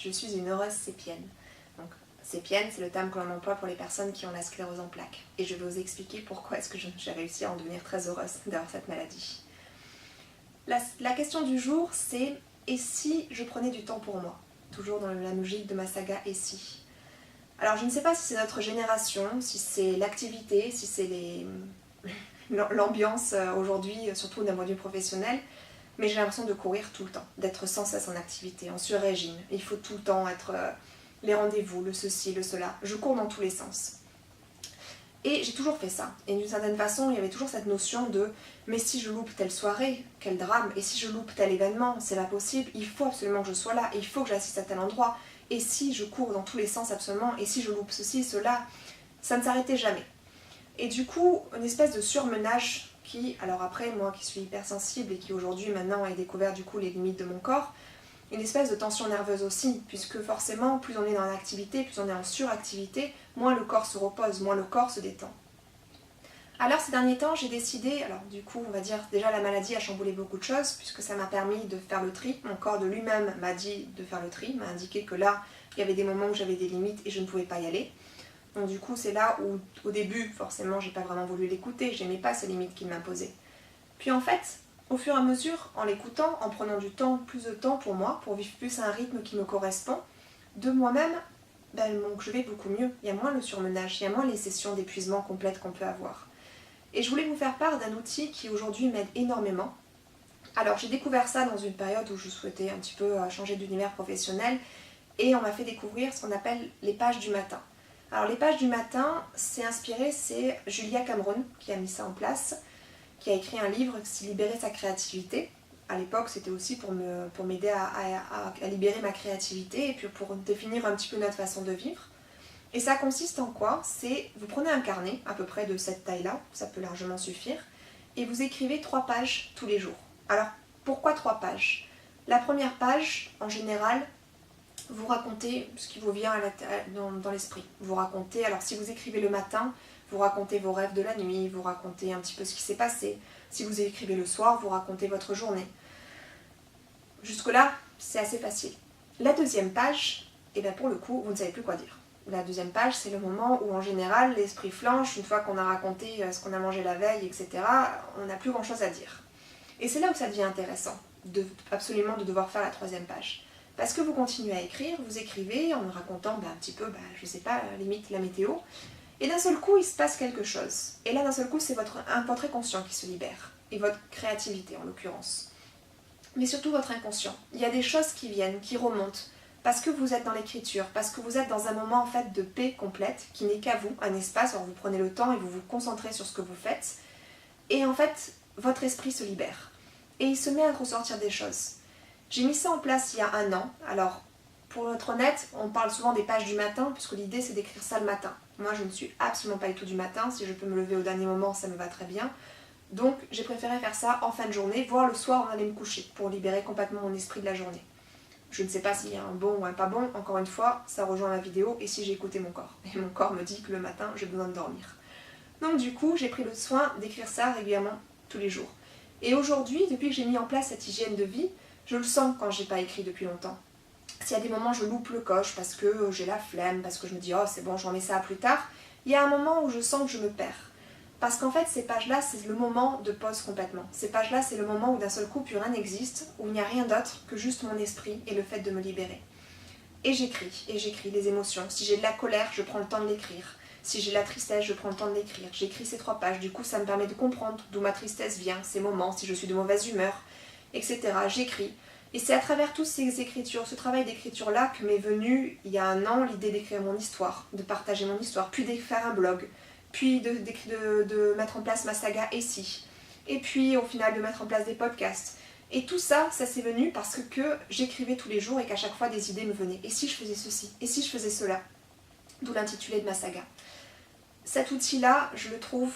je suis une heureuse sépienne. Donc sépienne, c'est le terme que l'on emploie pour les personnes qui ont la sclérose en plaques. Et je vais vous expliquer pourquoi est-ce que j'ai réussi à en devenir très heureuse d'avoir cette maladie. La question du jour, c'est « et si je prenais du temps pour moi ?» Toujours dans la logique de ma saga « et si ?» Alors je ne sais pas si c'est notre génération, si c'est l'activité, si c'est l'ambiance aujourd'hui, surtout d'un point de vue professionnel, mais j'ai l'impression de courir tout le temps, d'être sans cesse en activité, en sur-régime. Il faut tout le temps être les rendez-vous, le ceci, le cela. Je cours dans tous les sens. Et j'ai toujours fait ça. Et d'une certaine façon, il y avait toujours cette notion de « mais si je loupe telle soirée, quel drame, et si je loupe tel événement, c'est pas possible, il faut absolument que je sois là, et il faut que j'assiste à tel endroit, et si je cours dans tous les sens absolument, et si je loupe ceci, cela », ça ne s'arrêtait jamais. Et du coup, une espèce de surmenage qui, alors après, moi qui suis hypersensible et qui aujourd'hui maintenant ai découvert du coup les limites de mon corps, une espèce de tension nerveuse aussi, puisque forcément, plus on est dans l'activité, plus on est en suractivité, moins le corps se repose, moins le corps se détend. Alors ces derniers temps, j'ai décidé, alors du coup, on va dire, déjà la maladie a chamboulé beaucoup de choses, puisque ça m'a permis de faire le tri. Mon corps de lui-même m'a dit de faire le tri, m'a indiqué que là, il y avait des moments où j'avais des limites et je ne pouvais pas y aller. Donc du coup, c'est là où, au début, forcément, j'ai pas vraiment voulu l'écouter, j'aimais pas ces limites qu'il m'imposait. Puis en fait, au fur et à mesure, en l'écoutant, en prenant du temps, plus de temps pour moi, pour vivre plus à un rythme qui me correspond, de moi-même, je vais beaucoup mieux. Il y a moins le surmenage, il y a moins les sessions d'épuisement complètes qu'on peut avoir. Et je voulais vous faire part d'un outil qui aujourd'hui m'aide énormément. Alors j'ai découvert ça dans une période où je souhaitais un petit peu changer d'univers professionnel et on m'a fait découvrir ce qu'on appelle les pages du matin. Alors les pages du matin, c'est Julia Cameron qui a mis ça en place, qui a écrit un livre qui s'est Libérer sa créativité. À l'époque, c'était aussi pour m'aider à libérer ma créativité et puis pour définir un petit peu notre façon de vivre. Et ça consiste en quoi? C'est, vous prenez un carnet, à peu près de cette taille-là, ça peut largement suffire, et vous écrivez 3 pages tous les jours. Alors, pourquoi 3 pages? La première page, en général, vous racontez ce qui vous vient dans l'esprit. Vous racontez, alors si vous écrivez le matin, vous racontez vos rêves de la nuit, vous racontez un petit peu ce qui s'est passé. Si vous écrivez le soir, vous racontez votre journée. Jusque-là, c'est assez facile. La deuxième page, pour le coup, vous ne savez plus quoi dire. La deuxième page, c'est le moment où, en général, l'esprit flanche, une fois qu'on a raconté ce qu'on a mangé la veille, etc., on n'a plus grand-chose à dire. Et c'est là où ça devient intéressant, absolument de devoir faire la troisième page. Parce que vous continuez à écrire, vous écrivez en racontant un petit peu, je sais pas, limite la météo, et d'un seul coup, il se passe quelque chose. Et là, d'un seul coup, c'est votre inconscient qui se libère, et votre créativité en l'occurrence. Mais surtout votre inconscient. Il y a des choses qui viennent, qui remontent, parce que vous êtes dans l'écriture, parce que vous êtes dans un moment en fait de paix complète, qui n'est qu'à vous, un espace, alors vous prenez le temps et vous vous concentrez sur ce que vous faites, et en fait, votre esprit se libère. Et il se met à ressortir des choses. J'ai mis ça en place il y a 1 an, alors pour être honnête, on parle souvent des pages du matin, puisque l'idée c'est d'écrire ça le matin. Moi je ne suis absolument pas du tout du matin, si je peux me lever au dernier moment, ça me va très bien. Donc j'ai préféré faire ça en fin de journée, voire le soir on allait me coucher, pour libérer complètement mon esprit de la journée. Je ne sais pas s'il y a un bon ou un pas bon, encore une fois, ça rejoint ma vidéo, et si j'ai écouté mon corps. Et mon corps me dit que le matin, j'ai besoin de dormir. Donc du coup, j'ai pris le soin d'écrire ça régulièrement, tous les jours. Et aujourd'hui, depuis que j'ai mis en place cette hygiène de vie, je le sens quand j'ai pas écrit depuis longtemps. S'il y a des moments où je loupe le coche parce que j'ai la flemme, parce que je me dis « oh c'est bon, j'en mets ça à plus tard », il y a un moment où je sens que je me perds. Parce qu'en fait, ces pages-là, c'est le moment de pause complètement. Ces pages-là, c'est le moment où d'un seul coup, plus rien n'existe, où il n'y a rien d'autre que juste mon esprit et le fait de me libérer. Et j'écris les émotions. Si j'ai de la colère, je prends le temps de l'écrire. Si j'ai de la tristesse, je prends le temps de l'écrire. J'écris ces 3 pages, du coup ça me permet de comprendre d'où ma tristesse vient, ces moments, si je suis de mauvaise humeur, etc. J'écris. Et c'est à travers toutes ces écritures, ce travail d'écriture-là, que m'est venue, il y a 1 an, l'idée d'écrire mon histoire, de partager mon histoire, puis de faire un blog, puis de mettre en place ma saga Et si, et puis au final de mettre en place des podcasts. Et tout ça, ça s'est venu parce que j'écrivais tous les jours et qu'à chaque fois des idées me venaient. Et si je faisais ceci? Et si je faisais cela? D'où l'intitulé de ma saga. Cet outil-là, je le trouve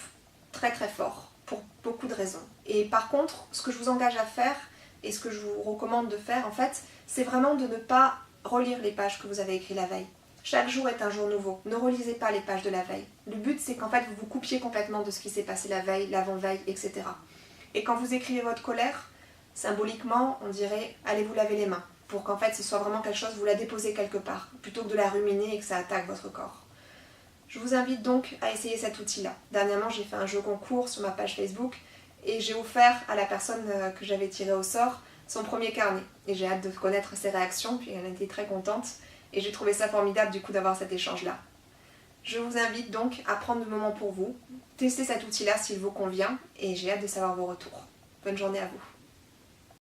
très très fort, pour beaucoup de raisons. Et par contre, ce que je vous engage à faire, et ce que je vous recommande de faire en fait, c'est vraiment de ne pas relire les pages que vous avez écrites la veille. Chaque jour est un jour nouveau. Ne relisez pas les pages de la veille. Le but, c'est qu'en fait, vous vous coupiez complètement de ce qui s'est passé la veille, l'avant-veille, etc. Et quand vous écrivez votre colère, symboliquement, on dirait « allez vous laver les mains ». pour qu'en fait ce soit vraiment quelque chose, vous la déposez quelque part, plutôt que de la ruminer et que ça attaque votre corps. Je vous invite donc à essayer cet outil-là. Dernièrement, j'ai fait un jeu concours sur ma page Facebook et j'ai offert à la personne que j'avais tirée au sort son premier carnet. Et j'ai hâte de connaître ses réactions, puis elle a été très contente. Et j'ai trouvé ça formidable du coup d'avoir cet échange-là. Je vous invite donc à prendre le moment pour vous, tester cet outil-là s'il vous convient, et j'ai hâte de savoir vos retours. Bonne journée à vous.